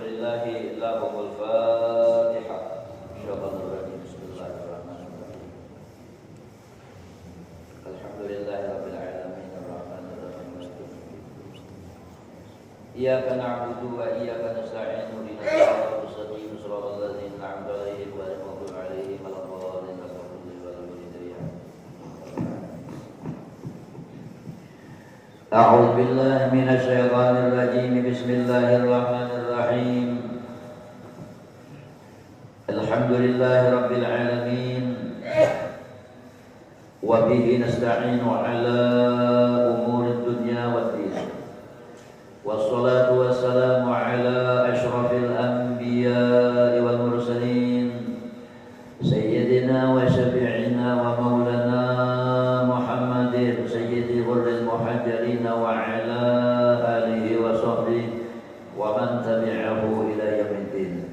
lillahi lahumul Fatihah. Syaitanirrajim. Bismillahirrahmanirrahim. Alhamdulillahirabbil alamin arrahmanir rahim. Iyyaka na'budu wa iyyaka nasta'in. Ihdinas siratal mustaqim, siratal ladzina an'amta 'alaihim ghairil maghdubi 'alaihim waladdallin. A'udzu billahi minasy syaithanir rajim. Bismillahirrahmanirrahim. Alhamdulillahirabbil alamin. Wa bihi nasta'inu 'ala umurid dunya waddin. Wassalatu wassalamu 'ala asyrafil anbiya'i wal mursalin. Sayyidina wa syafi'ina wa maulana Muhammadin sayyidi ghurril muhajirin wa 'ala alihi wa sahbihi wa man tabi'ahu ila yaumiddin.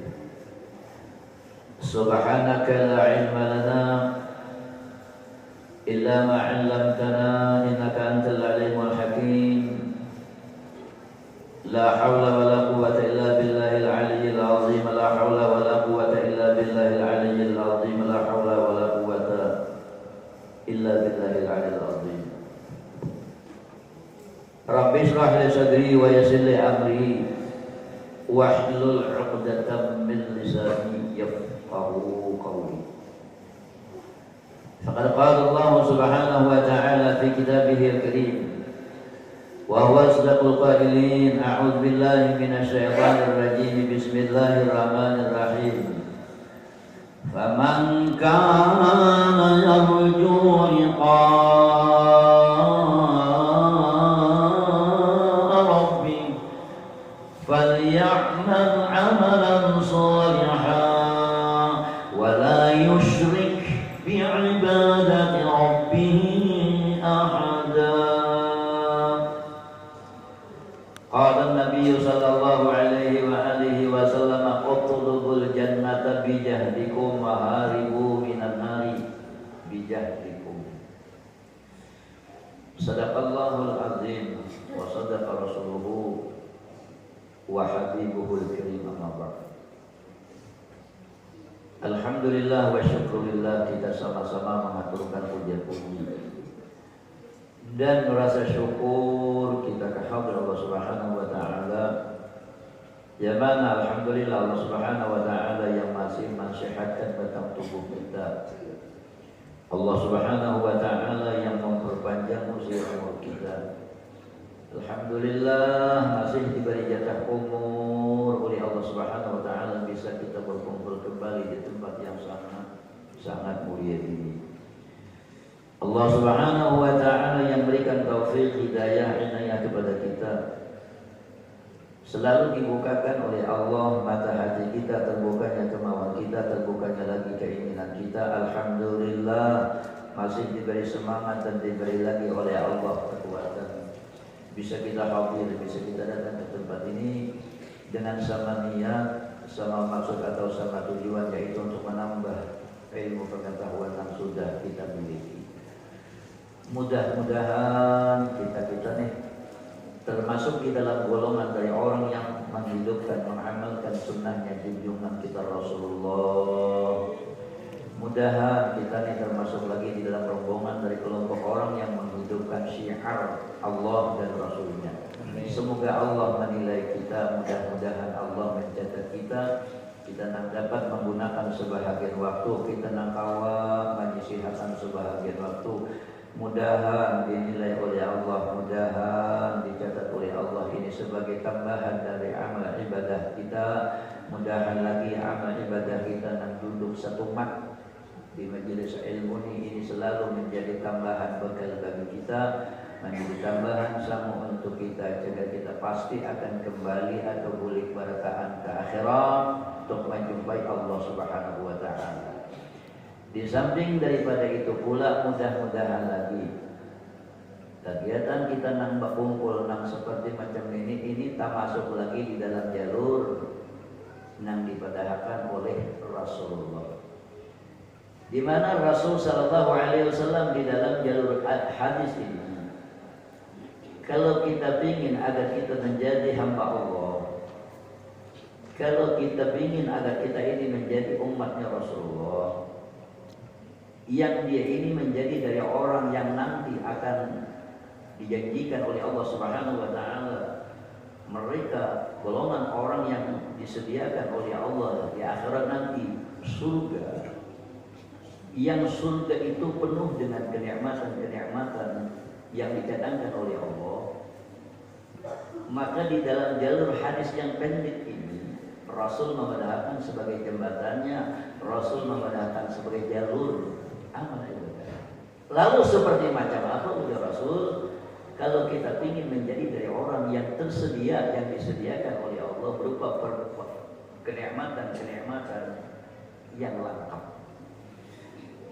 Subhanaka la 'ilma lana illa ma 'allamtana innaka antal alimul hakim. La haula wa la quwwata illa billahil aliyyil azim. La haula wa la quwwata illa billahil aliyyil azim. La haula wa la quwwata illa billahil aliyyil azim. Rabbi shrah li sadri wa yassir li amri wahlul 'uqdatam min lisani yafqahu qawli. Faqad qala Allah subhanahu wa ta'ala fi kitabihil karim wa huwa asdaqul qailin. A'udzu billahi minasy syaithanir rajim. Bismillahirrahmanirrahim. Faman kana yarju liqa'a rabbih falya'mal 'amalan shalihan wa la yusyrik bi'ibadati rabbih ahada. Qala an-nabiy sallallahu alaihi wa alihi wa sallam utlubul jannata bijahdikum wa haribu minan nari bijahdikum. Sadaqallahul azim wa sadaqa rasuluhu wa habibuhul karim. Amma ba'd. Alhamdulillah wa syukurillah, kita sama-sama mengaturkan puja-puji dan merasa syukur kita kehadirat Allah Subhanahu wa taala. Ya mana alhamdulillah Allah Subhanahu wa taala yang masih mensehatkan batang tubuh kita. Allah Subhanahu wa taala yang memperpanjang usia umur kita. Alhamdulillah masih diberi jatah umur oleh Allah Subhanahu wa taala bisa kita berkumpul kembali di tempat yang sangat mulia ini. Allah Subhanahu wa ta'ala yang berikan taufik, hidayah, inayah kepada kita. Selalu dibukakan oleh Allah mata hati kita, terbukanya kemauan kita, terbukanya lagi keinginan kita. Alhamdulillah masih diberi semangat dan diberi lagi oleh Allah kekuatan. Bisa kita hadir, bisa kita datang ke tempat ini dengan sama niat, sama maksud atau sama tujuan, yaitu untuk menambah ilmu pengetahuan yang sudah kita miliki. Mudah-mudahan kita nih termasuk di dalam golongan dari orang yang menghidupkan, mengamalkan sunnahnya junjungan kita Rasulullah. Mudahan kita nih termasuk lagi di dalam rombongan dari kelompok orang yang menghidupkan syiar Allah dan Rasulnya. Semoga Allah menilai kita, mudah-mudahan Allah mencatat kita dapat menggunakan sebahagian waktu, kita nangkawa menyisihkan sebahagian waktu. Mudahan dinilai oleh Allah, mudahan dicatat oleh Allah ini sebagai tambahan dari amal ibadah kita. Mudahan lagi amal ibadah kita yang duduk satu mat di majelis ilmu ini selalu menjadi tambahan bekal bagi kita, menjadi tambahan samu untuk kita, jika kita pasti akan kembali atau boleh barakaan ke akhirat untuk menjumpai Allah Subhanahu wa ta'ala. Di samping daripada itu pula, mudah-mudahan lagi kegiatan kita nang berkumpul nang seperti macam ini tak masuk lagi di dalam jalur nang dipadahkan oleh Rasulullah. Di mana Rasul sallallahu alaihi wasallam di dalam jalur hadis ini, kalau kita ingin agar kita menjadi hamba Allah, Kalau kita ingin agar kita ini menjadi umatnya Rasulullah, yang dia ini menjadi dari orang yang nanti akan dijanjikan oleh Allah Subhanahu wa taala, mereka golongan orang yang disediakan oleh Allah di akhirat nanti surga, yang surga itu penuh dengan kenikmatan-kenikmatan yang dicadangkan oleh Allah. Maka di dalam jalur hadis yang pendek ini, Rasul memadahkan sebagai jembatannya, Rasul memadahkan sebagai jalur amal ibadah. Lalu seperti macam apa ujar Rasul? Kalau kita ingin menjadi dari orang yang tersedia, yang disediakan oleh Allah berupa kenikmatan-kenikmatan yang lengkap.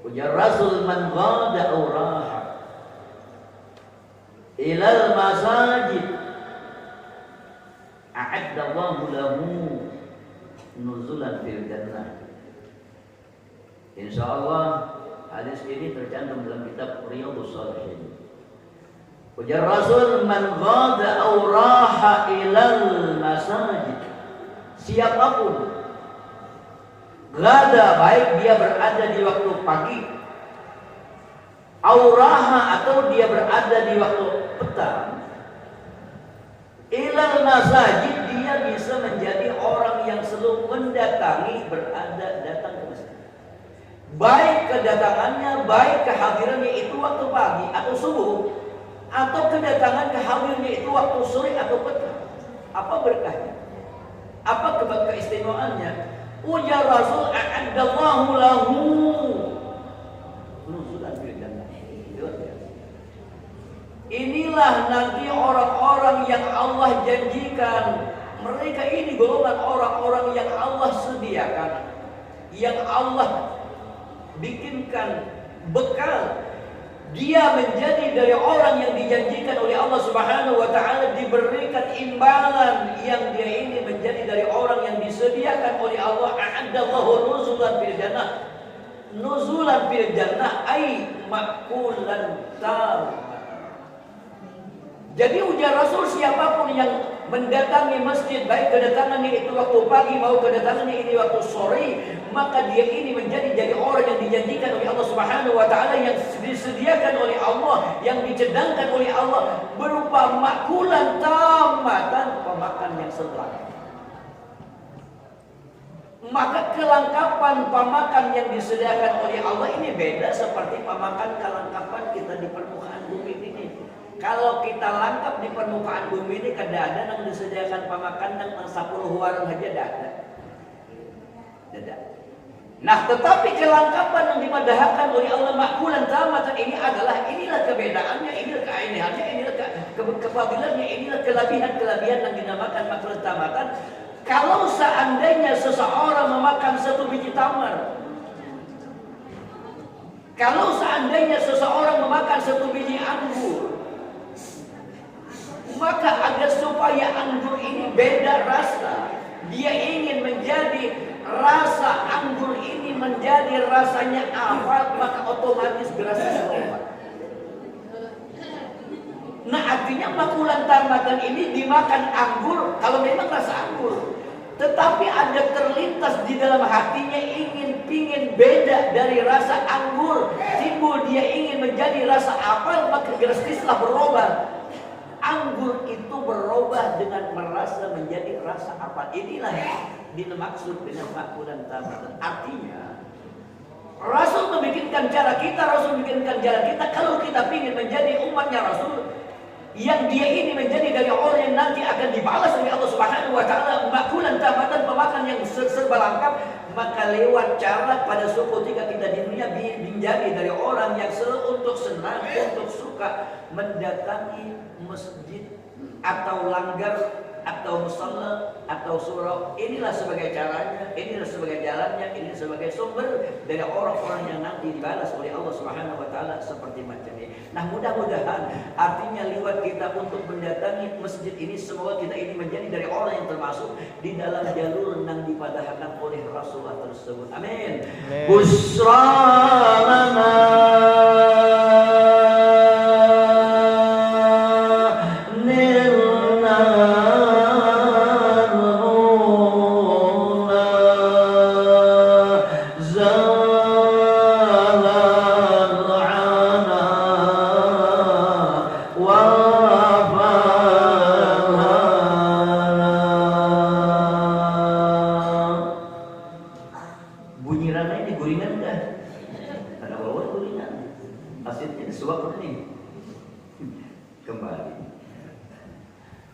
Ujar Rasul, man ghada aw raha ilal masajid a'adda Allahu lahu nuzulan fil jannah. Insyaallah hadis ini tercantum dalam kitab Riyadhus Shalihin. Ujar Rasul, man ghada aw raha ilal masajid, siapapun ghada, baik dia berada di waktu pagi, aw raha atau dia berada di waktu petang, ilal masajid, dia bisa menjadi orang yang selalu mendatangi, datang ke masjid. Baik kedatangannya, baik kehadirannya itu waktu pagi atau subuh, atau kedatangan kehadirannya itu waktu sore atau petang. Apa berkahnya? Apa keistimewaannya? Ujar Rasul, a'addallahu lahu nuzulan fil jannah. Inilah nanti orang-orang yang Allah janjikan. Mereka ini golongan orang-orang yang Allah sediakan, yang Allah bikinkan bekal. Dia menjadi dari orang yang dijanjikan oleh Allah Subhanahu wa taala, diberikan imbalan yang dia ini menjadi dari orang yang disediakan oleh Allah. A'addallahu nuzulan fil jannah. Nuzulan fil jannah ay makulan tam. Jadi ujar Rasul, siapapun yang mendatangi masjid, baik kedatangannya itu waktu pagi mau kedatangannya ini waktu sore, maka dia ini jadi orang yang dijanjikan oleh Allah Subhanahu wa taala, yang disediakan oleh Allah, yang dicedangkan oleh Allah berupa makulan tamatan, pemakan yang sempurna. Maka kelengkapan pemakan yang disediakan oleh Allah ini beda seperti pemakan kelengkapan kita di permukaan bumi ini. Kalau kita lengkap di permukaan bumi ini, kadang-kadang yang disediakan pemakan yang 10 warung aja ada. Nah, tetapi kelengkapan yang dimadahkan oleh Allah makulan tamatan ini inilah kebedaannya, inilah keanehannya, inilah kefadilannya, inilah kelebihan-kelebihan yang dinamakan makulan tamatan. Kalau seandainya seseorang memakan 1 biji tamar, kalau seandainya seseorang memakan 1 biji anggur, maka agar supaya anggur ini beda rasa, dia ingin menjadi rasa anggur ini menjadi rasanya apa, maka otomatis berasa obat. Nah, artinya makulan tamatan ini dimakan anggur kalau memang rasa anggur, tetapi ada terlintas di dalam hatinya pingin beda dari rasa anggur, timbul dia ingin menjadi rasa apel, maka drastislah berubah. Anggur itu berubah dengan merasa menjadi rasa apa. Inilah dimaksud dengan makulan tamatan. Artinya Rasul membikinkan cara kita, kalau kita ingin menjadi umatnya Rasul, yang dia ini menjadi dari orang yang nanti akan dibalas oleh Allah Subhanahu wa taala makulan tamatan, pemakan yang serba lengkap, maka lewat cara pada suku ketika kita di dunia menjadi dari orang yang untuk senang, untuk suka mendatangi masjid atau langgar atau musalla atau surau. Inilah sebagai caranya, inilah sebagai jalannya, ini sebagai sumber dari orang-orang yang nanti dibalas oleh Allah Subhanahu wa taala seperti macam ini. Nah, mudah-mudahan artinya lewat kita untuk mendatangi masjid ini, semoga kita ini menjadi dari orang yang termasuk di dalam jalur yang dipadahkan oleh Rasulullah tersebut. Amin. Busra lana nilna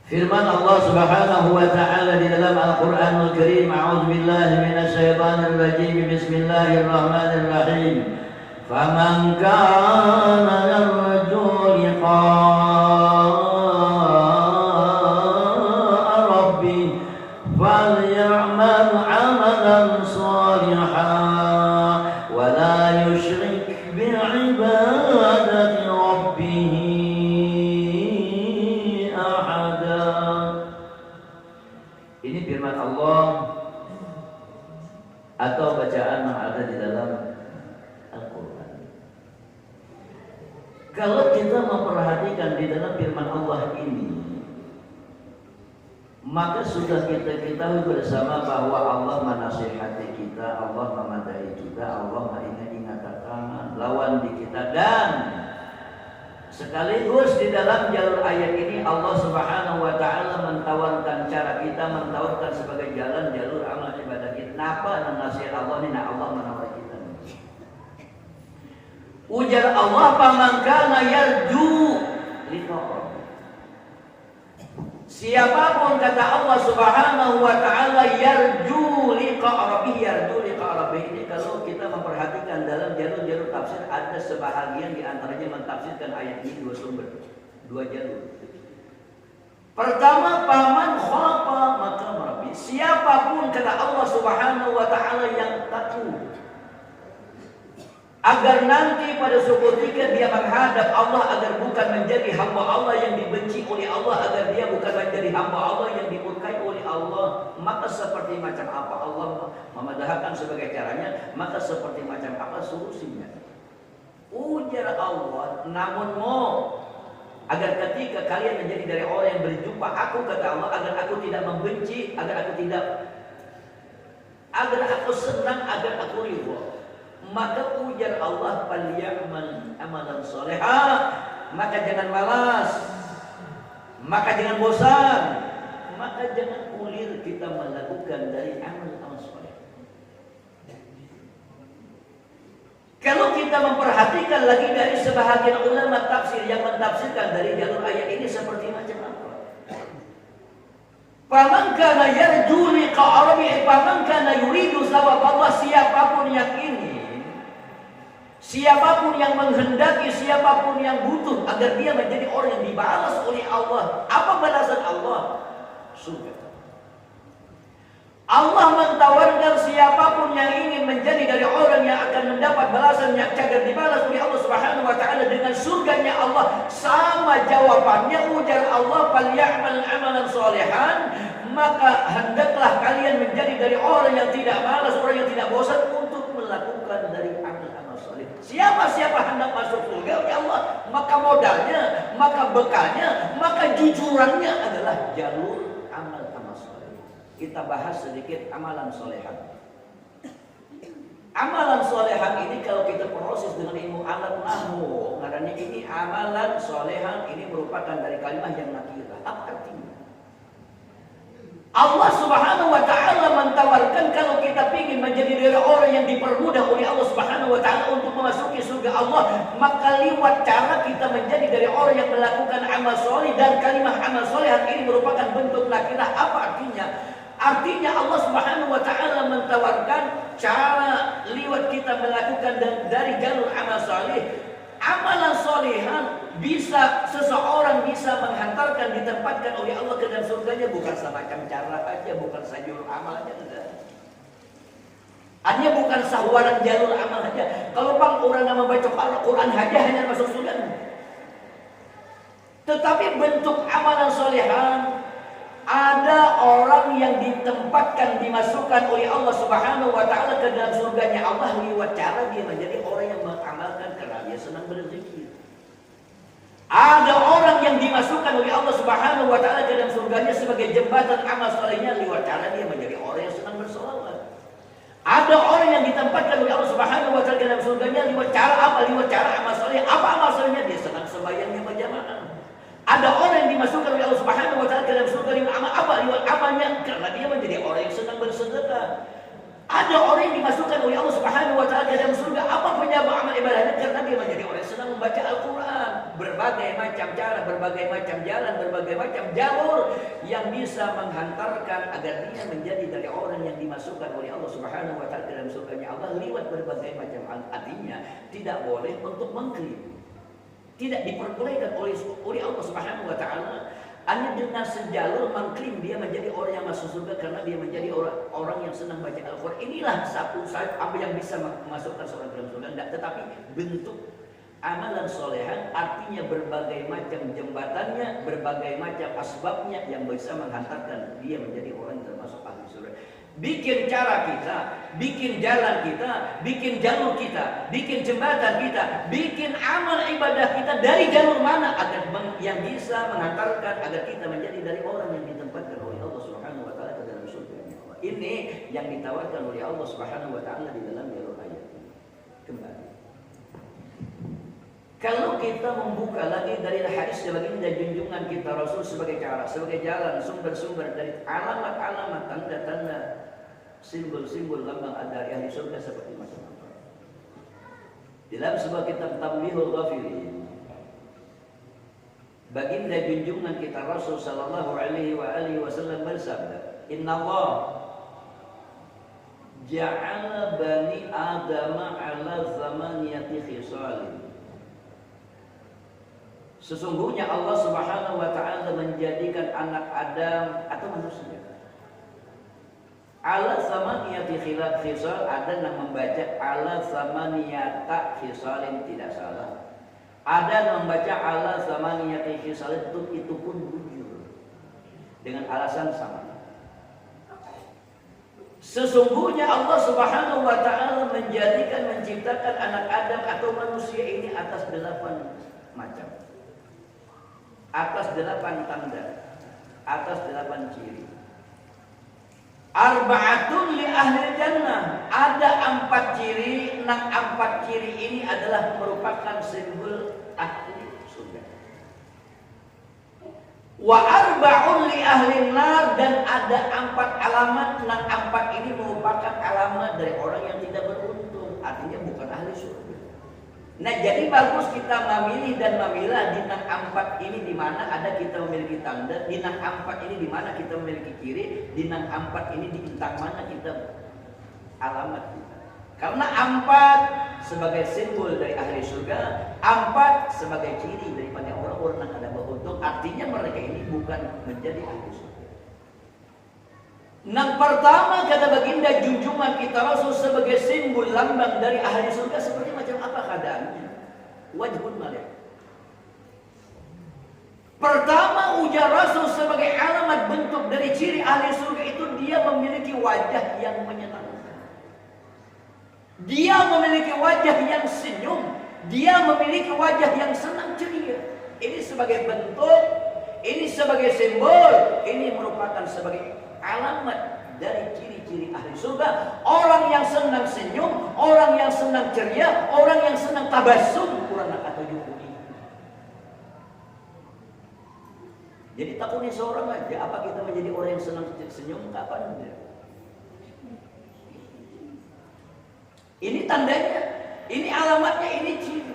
Firman Allah Subhanahu wa taala di dalam Al-Qur'anul Karim, a'udzubillahi minasyaitonir rajim, bismillahirrahmanirrahim. Faman kana yarju liqa'a rabbih falyamal 'amalan shalihan wa la yusyrik bi'ibadati rabbih ahada. Ini firman Allah atau bacaan yang ada di dalam Al-Quran. Kalau kita memperhatikan di dalam firman Allah ini, maka sudah kita ketahui bersama bahwa Allah menasihati kita, Allah memadai kita, Allah mengingatkan lawan di kita, dan sekaligus di dalam jalur ayat ini Allah Subhanahu wa taala mentawarkan cara kita, mentawarkan sebagai jalan jalur amal ibadah kita. Napa nasihat Allah ini? Allah menawar kita. Ujar Allah, "Faman kana yarju liqa." Siapapun, kata Allah Subhanahu wa taala, yarju liqa rabbih, yarju liqa rabbih, ini kalau kita memperhatikan dalam jalur-jalur tafsir, ada sebahagian di antaranya mentafsirkan ayat ini dua sumber, dua jalur. Pertama, paman khafa maqam rabbi, siapapun kata Allah Subhanahu wa taala yang takut agar nanti pada suatu ketika dia menghadap Allah, agar bukan menjadi hamba Allah yang dibenci oleh Allah, agar dia bukan menjadi hamba Allah yang dimurkai oleh Allah. Maka seperti macam apa Allah memadahkan sebagai caranya, maka seperti macam apa solusinya. Ujar Allah, namun agar ketika kalian menjadi dari orang yang berjumpa aku, kata Allah, agar aku tidak membenci, agar aku senang, agar aku ridha. Maka ujar Allah, falyamal amalan sholihan, maka jangan malas, maka jangan bosan, maka jangan ulir kita melakukan dari amal-amal sholeh. Kalau kita memperhatikan lagi dari sebahagian ulama tafsir yang mentafsirkan dari jalur ayat ini seperti macam apa? Faman kana yarju liqa rabbih, faman kana yuridu thawab Allah, siapapun yang ini, siapapun yang menghendaki, siapapun yang butuh agar dia menjadi orang yang dibalas oleh Allah. Apa balasan Allah? Surga. Allah mentawarkan siapapun yang ingin menjadi dari orang yang akan mendapat balasan yang agar dibalas oleh Allah Subhanahu wa taala dengan surganya Allah. Sama jawabannya, ujar Allah, falyamal amalan sholihan, maka hendaklah kalian menjadi dari orang yang tidak malas, orang yang tidak bosan untuk melakukan dari amal-amal sholeh. Siapa hendak masuk surga oleh Allah, maka modalnya, maka bekalnya, maka jujurannya adalah jalur amal-amal sholeh. Kita bahas sedikit amalan sholehan. Amalan sholehan ini kalau kita proses dengan ilmu alat nahwu, ngarannya ini amalan sholehan, ini merupakan dari kalimat yang nakirah. Apa artinya? Allah Subhanahu wa taala mentawarkan kalau kita ingin menjadi dari orang yang dipermudah oleh Allah Subhanahu wa taala untuk memasuki surga Allah, maka lewat cara kita menjadi dari orang yang melakukan amal soleh, dan kalimat amal solehan ini merupakan bentuk nakirah. Apa artinya? Artinya Allah Subhanahu wa taala mentawarkan cara lewat kita melakukan dari jalur amal soleh. Amalan solehan bisa seseorang bisa menghantarkan, ditempatkan oleh Allah ke dalam surganya, bukan semacam cara aja, bukan saja amal aja, enggak. Hanya bukan sahuaran jalur amal aja. Kalau bang orang yang membaca Al-Quran aja hanya masuk surga. Tetapi bentuk amalan solehan, ada orang yang ditempatkan, dimasukkan oleh Allah Subhanahu wa taala ke dalam surganya Allah lewat cara dia menjadi orang yang mengamalkan karena dia senang berzikir. Ada orang yang dimasukkan oleh Allah Subhanahu wa taala ke dalam surganya sebagai jembatan amal solehnya lewat cara dia menjadi orang yang senang berselawat. Ada orang yang ditempatkan oleh Allah Subhanahu wa taala ke dalam surganya lewat cara apa? Lewat cara amal soleh. Apa amal solehnya? Dia senang sembahyangnya berjamaah. Ada orang yang dimasukkan oleh Allah Subhanahu wa taala ke dalam surga lewat amal apa? Lewat amalnya karena dia menjadi orang yang senang bersedekah. Ada orang yang dimasukkan oleh Allah Subhanahu wa taala ke dalam surga apa penyebab amal ibadahnya? Karena dia menjadi orang yang senang membaca Al-Qur'an. berbagai macam cara, berbagai macam jalan, berbagai macam jalur yang bisa menghantarkan agar dia menjadi dari orang yang dimasukkan oleh Allah Subhanahu wa taala dalam surganya Allah lewat berbagai macam. Artinya tidak boleh untuk mengklaim. Tidak diperbolehkan oleh Allah Subhanahu wa taala hanya dengan sejalur mengklaim dia menjadi orang yang masuk surga karena dia menjadi orang yang senang baca Al-Quran. Inilah satu apa yang bisa memasukkan seorang dalam surga. Tetapi bentuk amalan solehan artinya berbagai macam jembatannya, berbagai macam asbabnya yang bisa menghantarkan dia menjadi orang yang termasuk ahli surga. Bikin cara kita, bikin jalan kita, bikin jalur kita, bikin jembatan kita, bikin amal ibadah kita dari jalur mana agar yang bisa menghantarkan agar kita menjadi dari orang yang ditempatkan oleh Allah Subhanahu wa taala ke dalam surga-Nya Allah. Ini yang ditawarkan oleh Allah Subhanahu wa taala di dalam jalur ayat ini. Kembali. Kalau kita membuka lagi dari hadis baginda junjungan kita Rasul sebagai cara, sebagai jalan, sumber-sumber dari alamat-alamat, tanda-tanda, simbol-simbol lambang dari ahli surga seperti macam apa? Dalam sebuah kitab Tamlihul Ghafilin, baginda junjungan kita Rasul sallallahu alaihi wasallam bersabda, "Inna Allah ja'ala bani Adam ala zamaniyati khisalin." Sesungguhnya Allah Subhanahu wa taala menjadikan anak Adam atau manusia ala samaniyati khisal, ada yang membaca ala samaniyata khisalin, tidak salah. Ada yang membaca ala samaniyati khisal, itu pun jujur dengan alasan sama. Sesungguhnya Allah Subhanahu wa taala menciptakan anak Adam atau manusia ini atas 8 macam. Atas 8 tanda, atas 8 ciri. Arba'atun li ahli jannah, ada 4 ciri. 4 ciri ini adalah merupakan simbol ahli surga. Wa arba'un li ahli nar, dan ada 4 alamat. 4 ini merupakan alamat dari orang yang tidak beruntung, artinya bukan ahli surga. Nah, jadi bagus kita memilih dan memilah di 4 ini di mana ada kita memiliki tanda, di 4 ini di mana kita memiliki ciri, di 4 ini di bintang mana kita alamat kita. Karena 4 sebagai simbol dari ahli surga, 4 sebagai ciri daripada orang-orang yang ada beruntung, artinya mereka ini bukan menjadi ahli surga. Yang pertama kata baginda junjungan kita Rasul sebagai simbol lambang dari ahli surga seperti macam apa keadaannya? Wajhun malik. Pertama ujar Rasul sebagai alamat bentuk dari ciri ahli surga itu dia memiliki wajah yang menyenangkan. Dia memiliki wajah yang senyum. Dia memiliki wajah yang senang ceria. Ini sebagai bentuk, ini sebagai simbol, ini merupakan sebagai alamat dari ciri-ciri ahli surga. Orang yang senang senyum, orang yang senang ceria, orang yang senang tabassum, kurang kata jukuni. Jadi takutnya seorang aja, apa kita menjadi orang yang senang senyum? Kapan? Ini tandanya, ini alamatnya, ini ciri.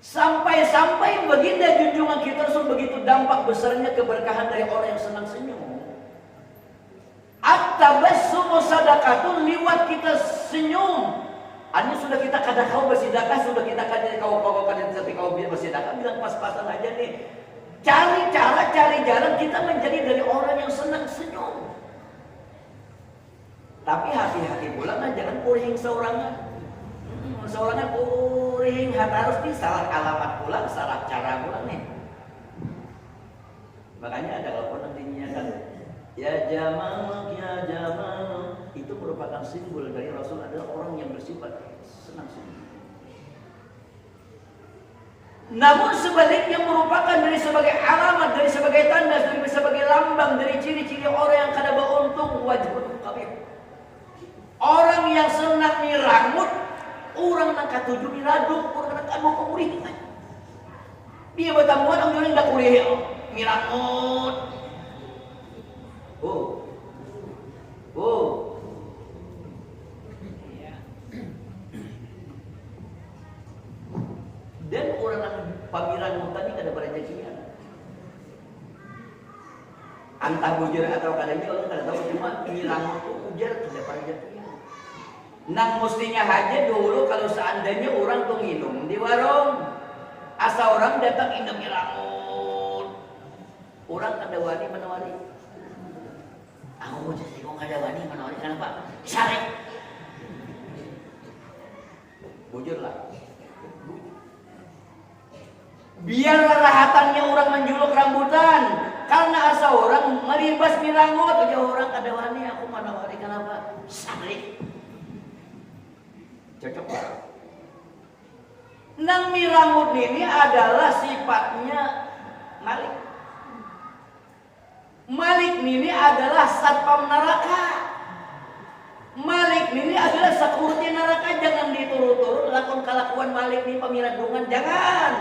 Sampai-sampai baginda junjungan kita Rasul begitu dampak besarnya keberkahan dari orang yang senang senyum. At-tabassumu sadaqatun, liwat kita senyum. Hanya sudah kita kadang kau bersedekah, sudah kita kadang kau kadang tapi kau bersedekah, bilang pas-pasan aja nih. Cari cara, cari jalan kita menjadi dari orang yang senang senyum. Tapi hati-hati pula, jangan puring seorangan. Seorangan puring, harus salah alamat pula, salah cara pula nih. Makanya ada kalau nantinya kan, ya Jamal, ya Jamal, itu merupakan simbol dari Rasul adalah orang yang bersifat senang senyum. Namun sebaliknya merupakan dari sebagai alamat, dari sebagai tanda, dari sebagai lambang, dari ciri-ciri orang yang kada beruntung, wajibun qabih. Orang yang senang nirangut, orang nak katuju niraduk, orang nak kamu kumurih. Dia bertamuan orang yang tak kuliah, nirangut. Dan orang Antah bujur atau kadangnya orang kada tahu, cuma mirangut tuh ujar tidak pajak. Nang mestinya aja dulu kalau seandainya orang tuh minum di warung, asa orang datang minum mirangut, orang kada wani menawari. Aku mau jadi kok kada wani menawari, kenapa? Syarek. Bujurlah. Biarlah rahatannya orang menjuluk rambutan, karena asa orang melibas mirangut, aja orang kada wani aku menawari, kenapa? Syarek. Cocok pak. Nang mirangut ini adalah sifatnya malik. Malik ini adalah satpam neraka. Malik ini adalah sakurti neraka. Jangan diturut-turut lakon kelakuan Malik ini pemiradungan, jangan.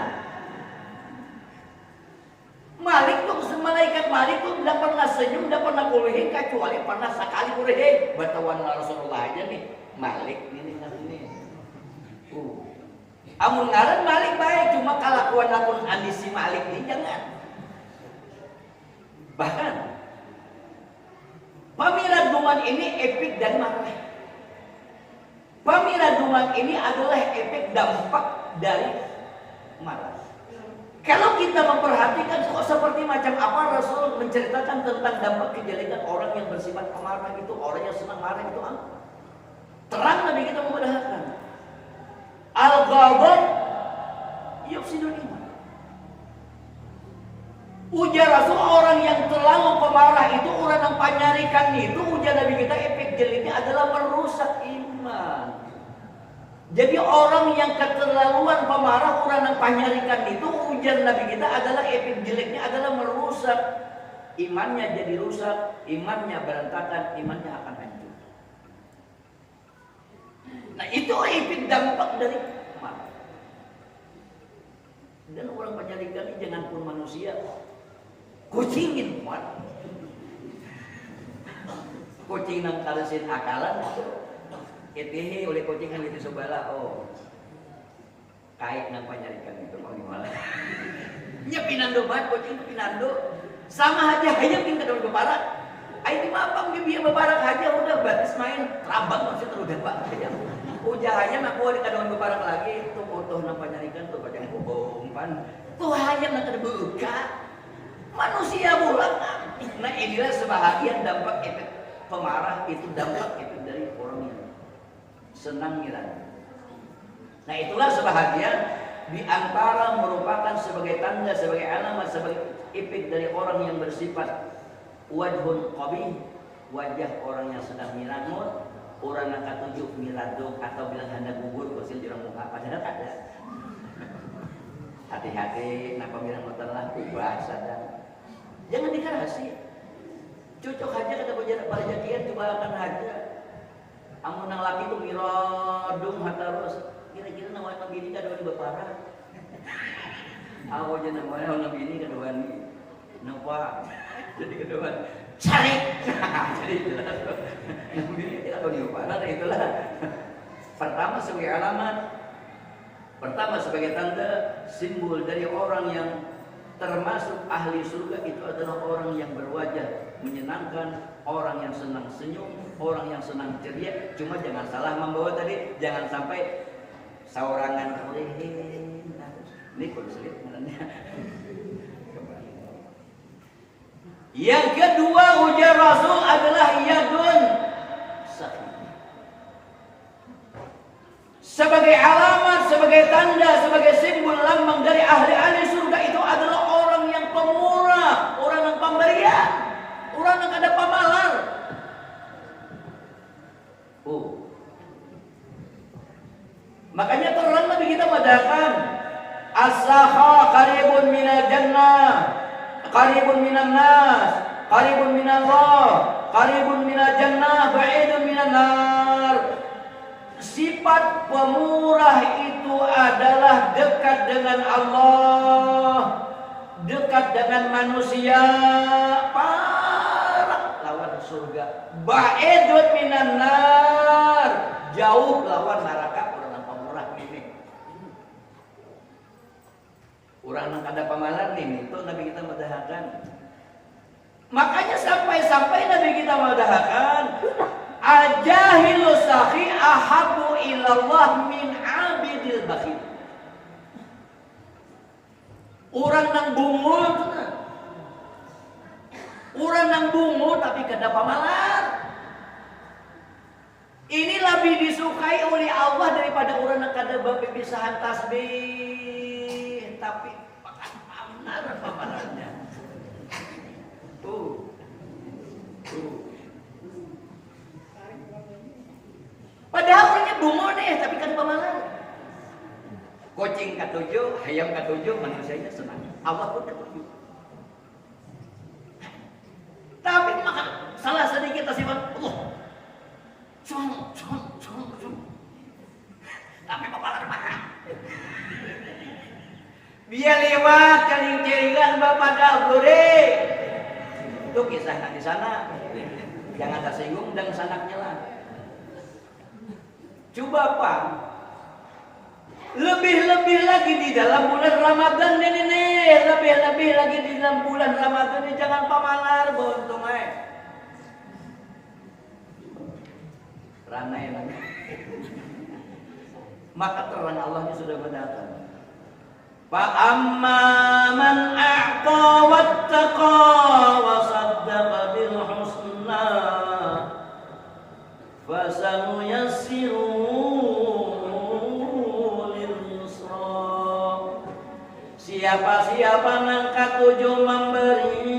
Malik tuh malaikat Malik tuh tidak pernah senyum, tidak pernah kulihin kecuali pernah sekali kulihin. Batawan Rasulullah aja nih Malik ini. Amun ngaran Malik baik, cuma kelakuan lakon andisi Malik ini jangan. Bahkan pemiradungan ini efek dan marah. Pemiradungan ini adalah efek dampak dari marah. Kalau kita memperhatikan kok seperti macam apa Rasul menceritakan tentang dampak kejelekan orang yang bersifat pemarah itu, orang yang senang marah itu apa? Terang Nabi kita memudahkan. Al-ghadab yufsidul iman. Ujar Rasul orang yang terlalu pemarah itu, orang yang panyarikan itu, ujar Nabi kita efek jeleknya adalah merusak iman. Jadi orang yang keterlaluan pemarah, orang yang panyarikan itu, ujar Nabi kita adalah efek jeleknya adalah merusak imannya, jadi rusak, imannya berantakan, imannya akan hancur. Nah itu efek dampak dari marah. Dan orang penyarikan ini jangan pun manusia, kucingin marah. Kucing nang kalesin akalan, itihi oleh kucing yang itu sebala, oh kait nang penyarikan itu mau gimana? Nya pinando banget kucing itu pinando, sama aja hanya pin ke daun bebarak. Ayo mapang dia bebarak aja udah batis main rabang masih terus dapat aja. Ujahannya aku ada kadang bebarak lagi tuh foto nampak nyarikan tuh baca umpan tuh hanya nak ada buka manusia bulan. Nah inilah sebahagian dampak efek pemarah, itu dampak efek dari orang yang senang ngiran. Nah itulah sebahagian di antara merupakan sebagai tanda, sebagai alamat, sebagai efek dari orang yang bersifat wajhun qabih, wajah orang yang sedang mirangut. Orang yang ketujuh miraduk atau bilang hendak gugur bersil jurang muka padahal ada. Hati-hati, napa bilang lah ubah sadar. Jangan dikarasi. Cocok aja kata pada jakian coba akan aja. Amun nang laki itu miradung hatarus. Kira-kira nama bini kadang berparah. Aku aja namanya bini kadang napa jadi kedua cari jadi jelas ini tidak tahu diupakan. Itulah pertama sebagai alamat, pertama sebagai tanda simbol dari orang yang termasuk ahli surga itu adalah orang yang berwajah menyenangkan, orang yang senang senyum, orang yang senang ceria. Cuma jangan salah membawa tadi, jangan sampai saurangan kulihin ini kok sulit sebenarnya. Yang kedua ujar Rasul adalah yadun sakit. Sebagai alamat, sebagai tanda, sebagai simbol lambang dari ahli-ahli surga itu adalah orang yang pemurah, orang yang pemberian, orang yang ada pamalar. Makanya terang Nabi kita mengatakan as-sakha qaribun minal jannah, qaribun minan nas, qaribun minallah, qaribun minal jannah, ba'idun minan nar. Sifat pemurah itu adalah dekat dengan Allah, dekat dengan manusia, parah lawan surga. Ba'idun minan nar, jauh lawan neraka. Orang pemurah ini, orang yang ada pamalan nih, itu Nabi kita mendahkan Makanya sampai-sampai Nabi kita mengatakan ajahilu sakhi ahabu ilallah min abidil bakhil. Orang nang bungul, orang nang bungul tapi kada pamalar. Ini lebih disukai oleh Allah daripada orang yang kada berpisahan tasbih tapi pakai pamalarnya. Padahal orangnya bungo nih, tapi kan pemalar. Kucing ketujuh, ayam ketujuh, manusianya senang. Allah pun ketujuh. Tapi maka salah sedikit tasifan Allah. Cung. Tapi pemalar marah. Dia lewat kaling-kelingan Bapak Dahbure. Itu kisah di sana. Jangan tersinggung dan sanaknya lah. Coba Pak, lebih-lebih lagi di dalam bulan Ramadan ini nih, lebih-lebih lagi di dalam bulan Ramadan ini jangan pamalar bontong ranai lagi. Maka terang Allahnya sudah mendatang. Fa amma man a'ta wattaqa wa saddaqa bil husna fasanuyassiruhu lil yusra. Siapa-siapa nang katujuh memberi,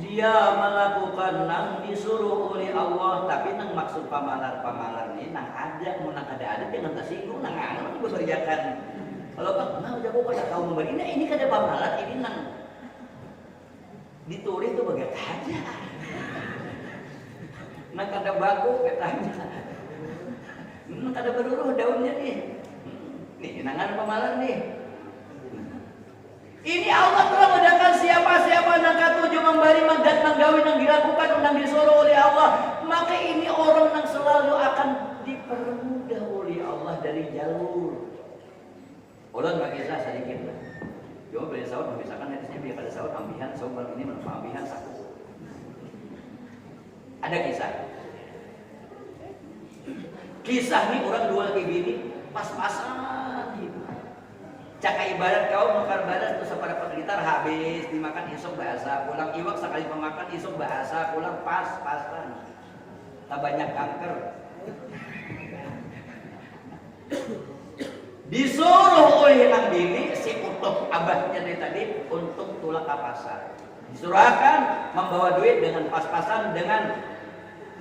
dia melakukan nang disuruh oleh Allah. Tapi nang maksud pamalar ini nang ada, mau nang ada jangan tersinggung, nang anu dikerjakan. Kalau kan nah udah kok kada kau memberi, ini kada pamalar, ini nang ditulis tuh bagai aja. Nang kada baku katanya. Nang kada beruruh daunnya nih. Nih nangan pamalar nih. Ini Allah telah mengadakan siapa-siapa nang katujuh memberi dan menggawi nang dilakukan nang disuruh oleh Allah, maka ini orang yang selalu akan dipermudah oleh Allah dari jalur. Orang bagi saya sedikit lah. Cuma beli sahur misalkan hadisnya biar pada sahur ambihan sahur ini menurut ambihan satu. Ada kisah nih orang dua lagi bini pas-pasan gitu. Caka ibarat kau nukar badan itu sepada litar habis dimakan isuk bahasa pulang iwak sekali pemakan isuk bahasa pulang pas-pasan. Tak banyak kanker. Disuruh oleh nang bini si utuh abahnya dari tadi untuk tulang ke pasar. Disuruhkan membawa duit dengan pas-pasan dengan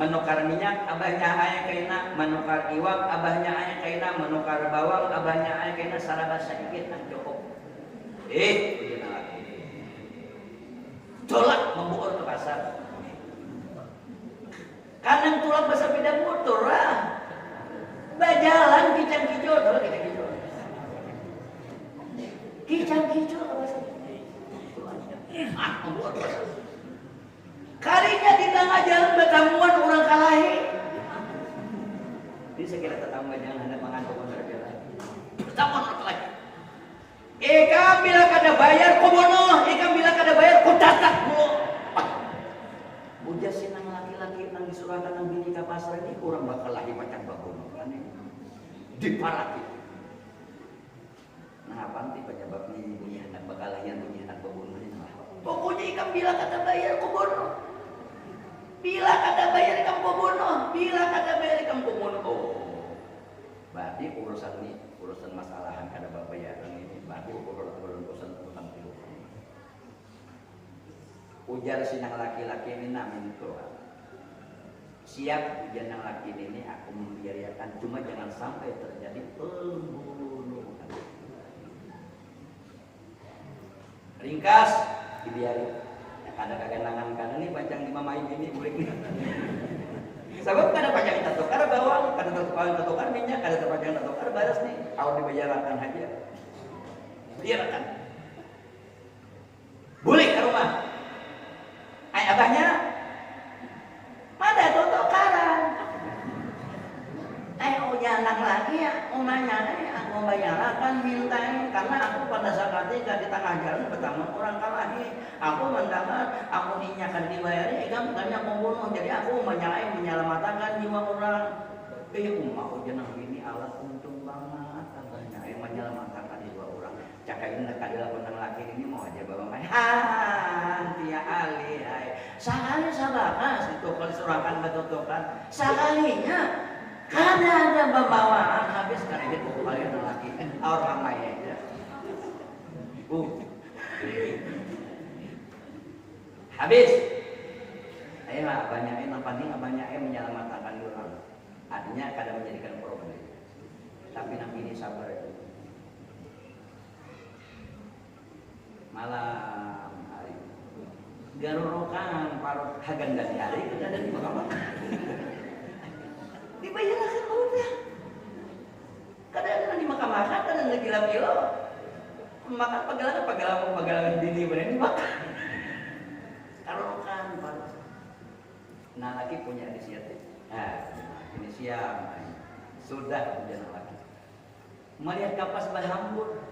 menukar minyak, abahnya ayah kaina menukar iwak, abahnya ayah kaina menukar bawang, abahnya ayah kaina saraba sedikit nang cukup. Begini lagi. Tolak membuur ke pasar. Kanang tulak bahasa bidang motor lah. Bajalan kicang-kicau, tolak kicang-kicau. Kicang-kicau bahasa. Membuur ke pasar. Kalinya di tengah jalan bertamuan orang kalahi. Jadi saya kira tetangga jangan hendak mengantuk orang kalahi. Bertamuan orang kalahi. Eka bila kada bayar kobono, eka bila kada bayar kodatak dulu. Udah sinang laki-laki nang disurahkan nang bini ke pasar ini kurang bakal lagi macam bagono kan ini. Diparati. Nah, apa nanti penyebab ini hendak bakal lagi bunyi hendak bagono ini. Pokoknya ikan bila kada bayar kobono. Bila kada bayar kamu bunuh, bila kada bayar kamu bunuh. Oh, berarti urusan ini, urusan masalahan kada bayaran ini, berarti urusan utang piutang. Ujar sinang laki-laki ini namin Tuhan. Siap ujar nang laki ini aku membiarkan, cuma jangan sampai terjadi pembunuhan. Ringkas dibiarin. Kada kaganangan kana nih panjang 5 main ini boleh nih. Sebab kada panjang tatukar bawang, kada tatukar minyak, kada panjang tatukar baras nih. Awak dibayarkan aja. Biarkan. Boleh ke rumah. Ay abahnya mana tutukaran. Ay udah anak lagi ya, umahnya aku bayarkan mintain karena aku pada saat teh di tengah jalan pertama orang kalah nih. Aku mendengar aku ninyakan dibayarnya kan banyak membunuh. Jadi aku menyelamatkan jiwa orang. Umat jenang ini alat untung banget katanya. Menyelamatkan jiwa orang. Cakain kadilah pendang laki ini mau aja bawa main. Tia ali sekali sabakas itu kalau surahkan betutukan sekalinya ada bawaan habis kan itu kalian lagi orang ramai aja. Habis. Ayo lah banyak yang penting banyak yang menyelamatkan orang. Artinya kadang menjadikan problem. Tapi nabi ini sabar itu. Malam hari garurokan parut hagan dari hari kita ada di mahkamah. Dibayarkan udah. Kadang di mahkamah kadang lagi gila-gila. Makan pagalangan dini bener ini makan. Garurokan parut. Nah lagi punya inisiatif. Nah inisiatif sudah punya lagi. Melihat kapas berhambur.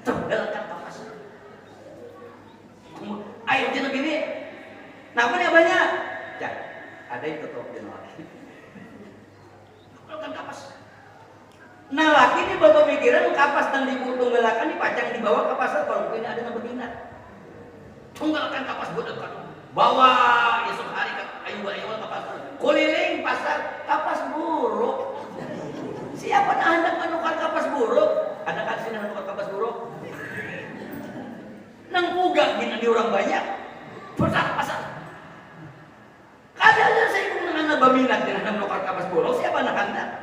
Tenggelamkan kapas. Ayo jenuh gini. Nah apa nih banyak? Ya, ada yang tutup jenuh lagi. Kan kapas. Nah laki ini bapak pikiran kapas dan tunggalakan dipacang di bawah kapas kalau ini ada yang begina. Tunggalakan kapas buat dekat. Bawa esok hari ayo kapas. Keliling pasar kapas buruk. Siapa nak hendak menukar kapas buruk? Ada kan sini menukar kapas buruk? Nang puga gini di orang banyak pasar kadang saya pun dengan baminat dengan menukar kapas buruk siapa nak hendak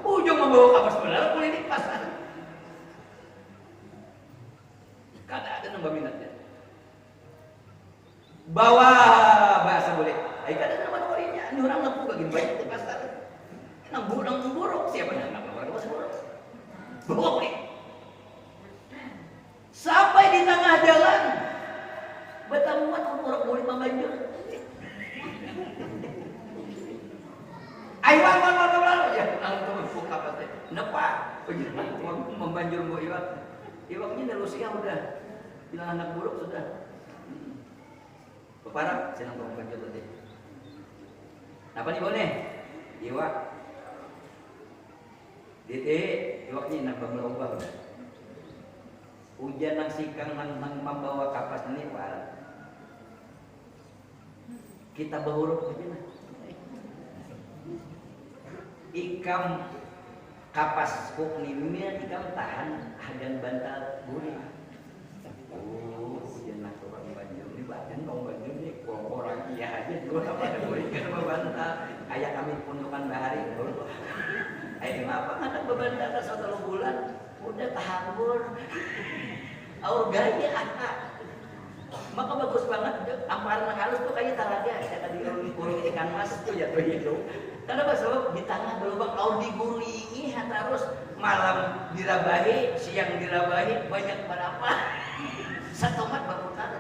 ujung membawa kapas benar kulinik pasar kadang ada nang baminatnya bawa bahasa boleh kadang nama nukarinya ini orang nang puga gini banyak di pasar nang buruk siapa nak menukar kapas buruk bawa kulinik. Sampai di tengah jalan bertemuan orang boleh membanjur. Ayo ya langsung buka pasti. Nepa membanjur bu iwak. Iwaknya dari usia udah bilang anak buruk sudah. Keparah senang membanjur tadi. Apa nih boleh? Iwak. Iwaknya nak berubah. Hujan nang sikang nang membawa kapas ini wal. Kita berhuruf aja nah. Ikam kapas kok nimnya ikam tahan hagan bantal gurih. Hujan nang orang banjir ini badan dong banjir nih orang iya aja dua apa gurih kan bantal. Ayah kami pundukan bahari. Ayo apa ada bebantal ke 1 bulan udah tahambur. Aur gaya maka bagus banget amparan halus tuh kayak talaga ada tadi orang ikan mas tuh jatuh itu karena sebab di tanah berlubang aur diguringi terus malam dirabahi siang dirabahi banyak berapa satomat berputar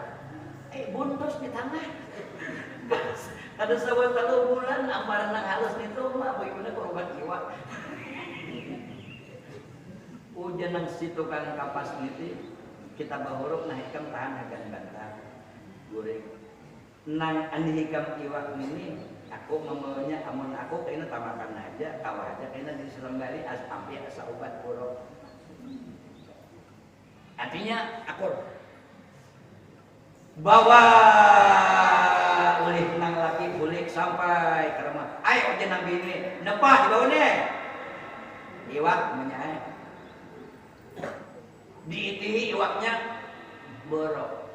buntos di tanah ada 1 bulan amparan halus itu mah bagaimana korban jiwa hujan nang situ kan kapas itu kita bahuruk nah hikam tahan agan bantah goreng nang andi hikam iwak ini aku memaunya amun aku kayaknya tamakan aja kawah aja kayaknya disiram balik sampai asa obat buruk artinya akur bawa ulih nang laki bulik sampai ke rumah ayo aja nang bini nepah di bawah nih iwak menyai diitihi iwaknya borok.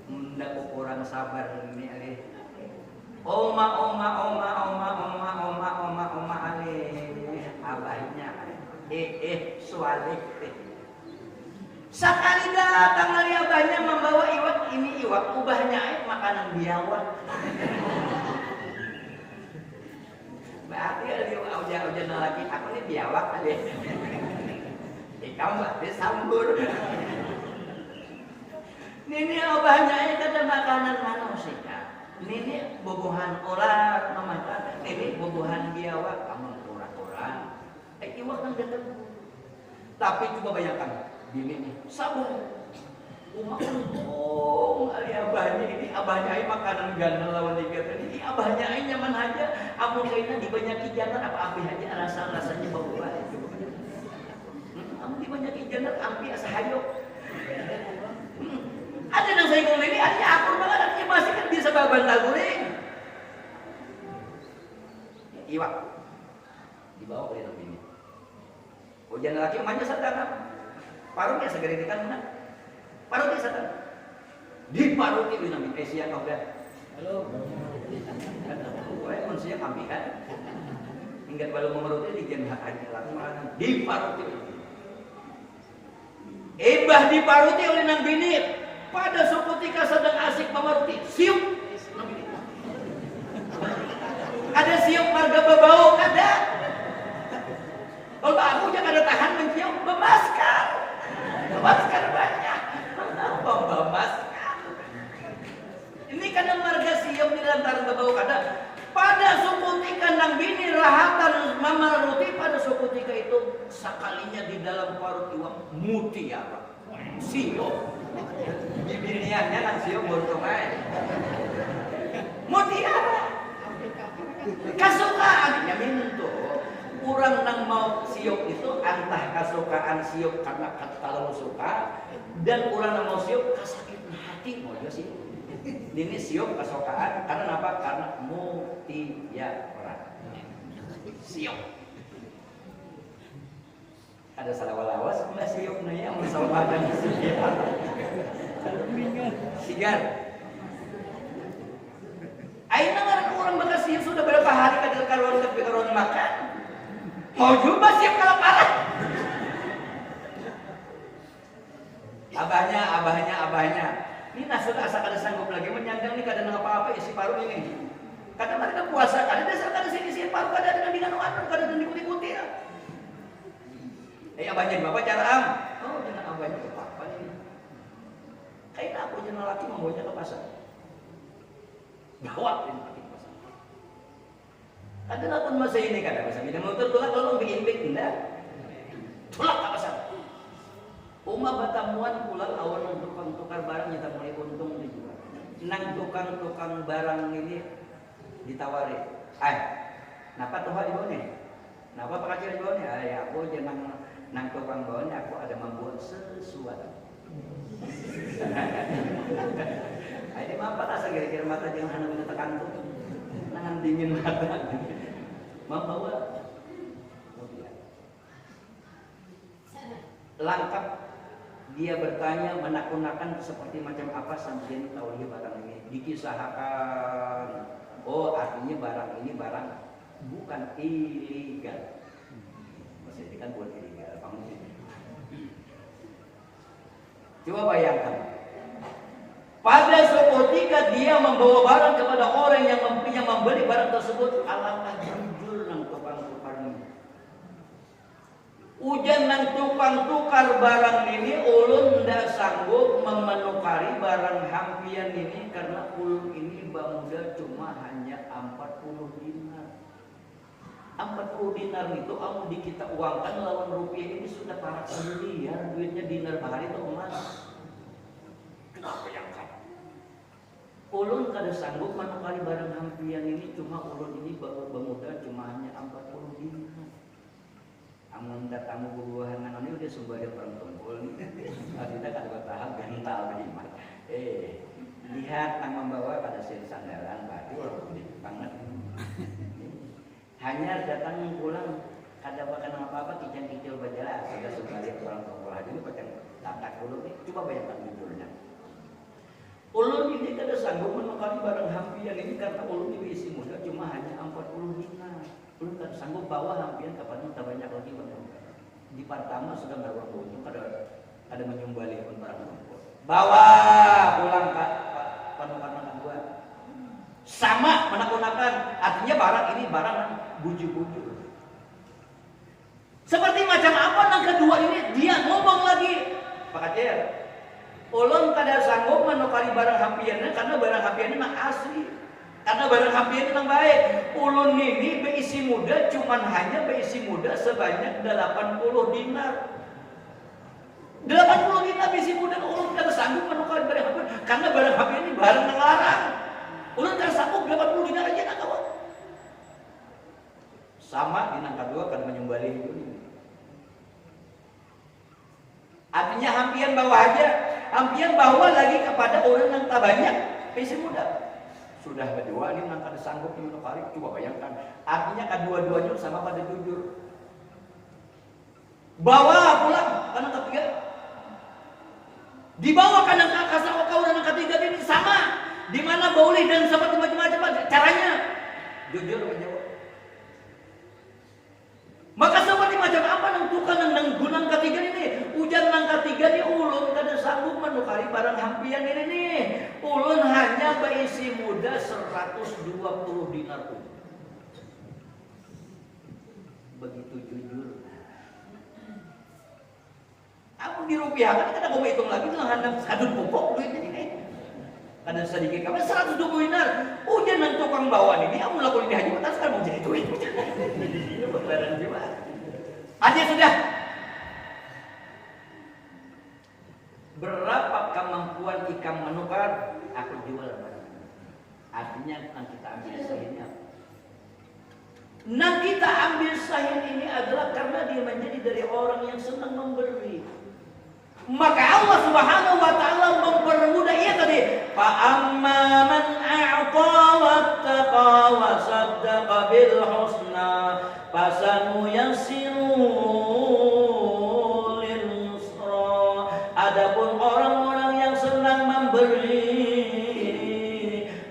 Ndak kurang sabar ini ali. Oma ali. Abahnya. Sualik. Sekali datang ali abahnya membawa iwak ini iwak ubahnya makanan biawak. Berarti ada ujian lagi aku ini biawak kali. Ikam berarti sambur. Ini obahnya itu ada makanan manusia. Ini bubuhan ular memakan. Ini bubuhan biawak kamu kurang-kurang. Iwak kan datang. Tapi coba bayangkan, bini sabung, untung ali abahnya ini, abahnya ini makanan gana lawan dikata ini, abahnya ini nyaman aja, amun kayaknya dibanyaki jangan apa ambil aja rasanya bau baik. Amun dibanyaki jangan ambil asa hayok. Ada yang saya ngomong ini, ada akur banget, anaknya masih kan bisa bantal guling. Iwak dibawa oleh nabi ini. Hujan laki manja sadar, paruhnya segera dikan mana? Paruhnya sadar. Di paruhnya oleh nabi Asia kau dah. Halo. Wah, manusia kami kan. Hingga baru memerutnya di jam haji laki mana? Di paruhnya. Ibah di paruhnya oleh nabi ini. Pada suatu ketika sedang asik memeruti, siup. Ada siup marga babau, ada. Kalau aku jangan ada tahan mencium, bebaskan banyak. Kenapa bebaskan? Ini karena marga siup di lantaran babau kada. Pada sukutika nang bini rahatan mamaruti pada sukutika itu sekalinya di dalam parut iwang mutiara. Siup. Bibirnya nang siup bontongan. Mutiara. Kasukaan nyamin tuh. Kurang nang mau siup itu antah kasukaan siup karena kalau suka dan kurang nang mau siup kasakitan hati mau dia siup. Ini siup kasukaan karena apa? Karena mutiara. Siup. Ada salah lawas nggak siup nanya masalah dan sigar. Sigar. Aina ngaran orang bekas siup sudah berapa hari kada karuan makan. Mau juga siap kalau parah. Abahnya. Ini nasut asa kada sanggup lagi menyandang nih kada apa-apa isi paru ini. Kadang mereka puasa, kadang dasar kada sini paru, kadang dengan anu, kadang ikuti-ikuti ya. Abahnya bapak cara am. Oh, jangan abahnya apa ini. Kayak aku jangan laki membawanya ke pasar. Gawat ini. Ada lakukan masa ini kada masa bidang motor tulak kalau bikin enggak tulak tak pasal uma batamuan pulang awan ng tukang-tukar barang nyata mulai untung dijual nang tukang-tukang barang ini ditawari napa tuh di bawah napa pakacir di bawah aku jangan nang tukang bawah aku ada membuat sesuatu ini mah apa tak kira-kira mata jangan hanya minta tekan tuh nangan dingin mata membawa lengkap dia bertanya menakut-nakan seperti macam apa sampeyan tahu dia barang ini dikisahkan artinya barang ini barang bukan ilegal maksudnya kan buat ilegal coba bayangkan pada suatu ketika dia membawa barang kepada orang yang membeli barang tersebut alangkah jujur nang tukang-tukar ini. Ujan nang tukang tukar barang ini ulun ndak sanggup memenukari barang hampian ini karena ulun ini bamuda cuma hanya 40 dinar. 40 dinar itu amun kita uangkan lawan rupiah ini sudah parak miliar duitnya dinar bahari itu emas. Kenapa yang ulun kada sanggup menukari barang hampian ini cuma ulun ini bamuda cuma hanya 40 dinar. Amun datang bubuhan ini udah sumber perang tumpul nih. Kita kada tahap gental beriman. Lihat nang membawa pada sandaran baju banget. Hanya datang pulang kada makan apa-apa kicau-kicau berjalan sudah sumber perang tumpul aja ini pakai tatak ulun nih. Coba bayangkan judulnya. Ulun ini kada sanggup menukari barang hampian ini karena ulun ini isi muda cuma hanya 40 dinar. Ulun kada sanggup bawa hampian kapan tak banyak lagi barang. Di pertama sudah ngaruh untung kada menyumbali pun barang tumpul. Bawa pulang ke panukan gua. Sama menakut-nakan artinya barang ini barang buju-buju. Seperti macam apa nang kedua ini dia ngomong lagi. Pak Kacer, ulun kada sanggup menukari barang hampiannya karena barang hampiannya memang asli. Karena barang hampiannya memang baik. Ulun ini beisi muda cuman hanya beisi muda sebanyak 80 dinar. 80 dinar bisi budak ulun kada sanggup menukar barang HP karena barang HP ini barang ngelarang. Ulun kada sanggup 80 dinar aja nak kawan. Sama dinang kedua kan menyumbali itu. Artinya hampian bawa aja, hampian bawa lagi kepada orang yang tak banyak, bisi muda. Sudah berdua ini nang kada sanggup menukar, coba bayangkan. Artinya kedua-duanya sama pada jujur. Bawa pulang karena ketiga. Dibawa kanan ke kasar kau dan ketiga ini sama. Di mana boleh dan sama macam-macam caranya. Jujur menjawab. Maka seperti macam apa nang tukang nang gunang ketiga ini? Ujar nang ketiga ni ulun kada sanggup menukari barang hampian ini nih. Ulun hanya berisi muda 120 dinar pun. Begitu jujur. Aku dirupiahkan, kada mau hitung lagi dengan handang kadun pupuk duitnya ini. Kadang sedikit kapan 120 dinar. Ujian nang tukang bawa ini, aku melakukan ini haji batas kan mau jadi duit. Ini berbaran jiwa. Aja sudah. Berapa kemampuan ikam menukar? Aku jual barang. Artinya nang kita ambil sahihnya. Nang kita ambil sahih ini adalah karena dia menjadi dari orang yang senang memberi. Maka Allah Subhanahu wa taala mempermudah ia tadi. Fa amma man a'ta wattaqa wa saddaqa bil husna fasanu yassiru lil yusra. Adapun orang-orang yang senang memberi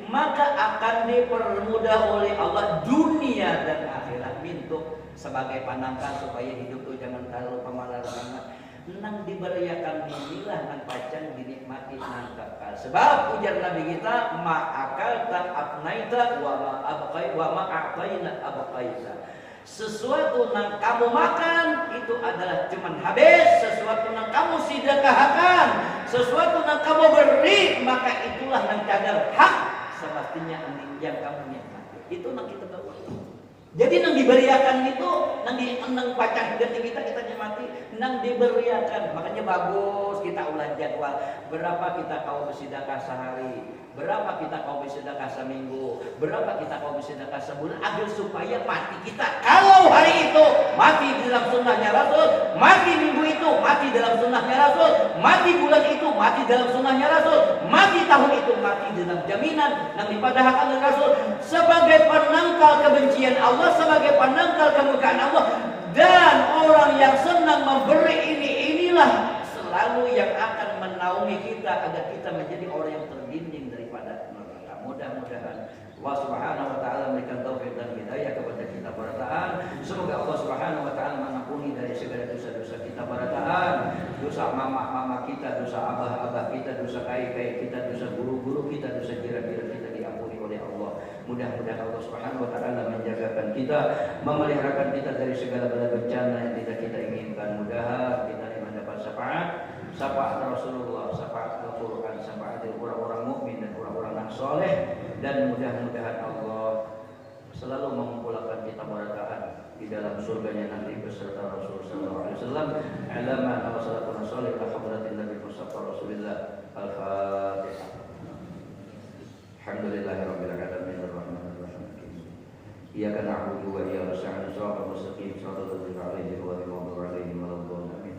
maka akan dipermudah oleh Allah dunia dan akhirat mintuk sebagai panangkan supaya hidup itu jangan terlalu pemalas-malas. Nang diberiakan inilah nang pacan dinikmati nang kekal. Sebab ujar Nabi kita ma'akal ta'afnaita wa ma'abqai wa ma'a'taina abqaita. Sesuatu nang kamu makan itu adalah cuman habis, sesuatu nang kamu sedekahkan, sesuatu nang kamu beri maka itulah nang cadar hak semestinya yang kamu nikmati. Itu nang kita bawa. Jadi nang diberiakan itu, nang pacang ganti kita nikmati, nang diberiakan. Makanya bagus kita ulang jadwal. Berapa kita kau bersedekah sehari, berapa kita kau bersedekah seminggu, berapa kita kau bersedekah sebulan, agar supaya mati kita. Kalau hari itu mati dalam sunnahnya Rasul, mati minggu itu mati dalam sunnahnya Rasul, mati bulan itu mati dalam sunnahnya Rasul, mati tahun itu mati dalam jaminan nang dipadahkan oleh Rasul sebagai penangkal kebencian Allah, sebagai penangkal kemurkaan Allah. Dan orang yang senang memberi inilah selalu yang akan menaungi kita agar kita menjadi orang yang terbimbing daripada neraka. Mudah-mudahan Allah Subhanahu wa taala memberikan taufik dan hidayah kepada kita barataan. Semoga Allah Subhanahu wa taala mengampuni dari segala dosa-dosa kita barataan. Dosa mama-mama kita, dosa abah-abah kita, dosa kai-kai kita, dosa guru-guru kita, dosa jiran-jiran kita diampuni oleh Allah. Mudah-mudahan Allah Subhanahu wa taala menjagakan kita, memeliharakan kita dari segala bala bencana yang tidak kita inginkan. Mudah kita mendapat syafaat Rasulullah, syafaat Al-Qur'an, syafaat orang-orang mukmin dan orang-orang yang saleh, dan mudah-mudahan Allah selalu mengumpulkan kita barakaan di dalam surganya nanti beserta Rasul sallallahu alaihi wasallam. Alama wa sallallahu alaihi wa hadratin Nabi Mustafa Rasulillah. Al-Fatihah. Alhamdulillahirabbil alamin arrahmanir rahim. Iyyaka na'budu wa iyyaka nasta'in. Shiratal mustaqim shiratal ladzina an'amta 'alaihim waladdallin. Amin.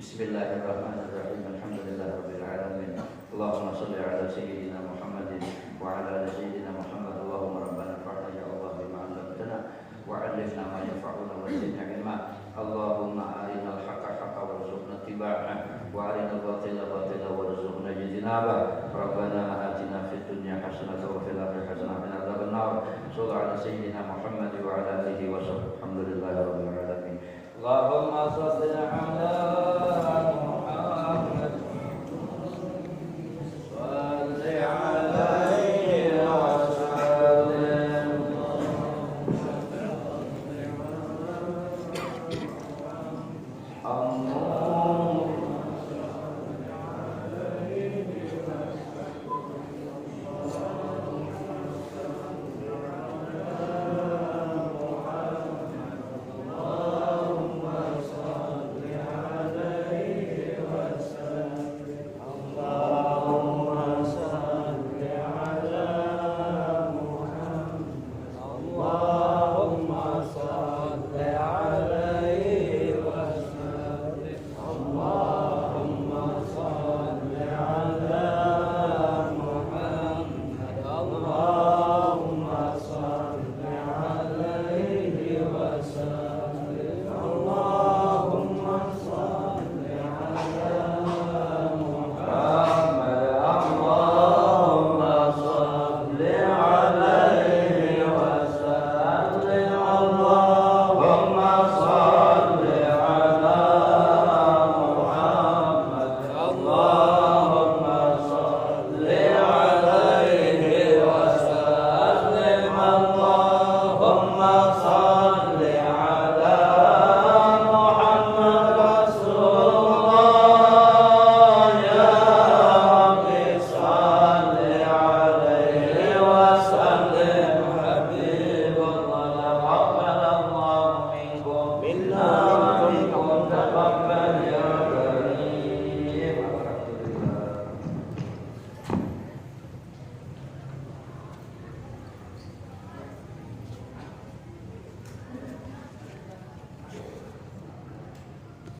Bismillahirrahmanirrahim. Alhamdulillahirabbil alamin. Allahumma shalli ala sayyidina Muhammadin wa ala ali sayyidina Muhammad. Allahumma rabbana fa'alna ya Allah bima 'allamtana wa 'allimna ma yanfa'una wa zidna ilma. Allahumma arinal haqqa haqqan warzuqna ittiba'ah wa arinal batila batila warzuqna ijtinabah. Rabbana atina fid dunya hasanatan wa fil akhirati hasanatan wa qina adzabannar. Shallallahu ala sayyidina Muhammad wa ala alihi wa sahbihi. Alhamdulillahirabbil alamin. Allahumma shalli ala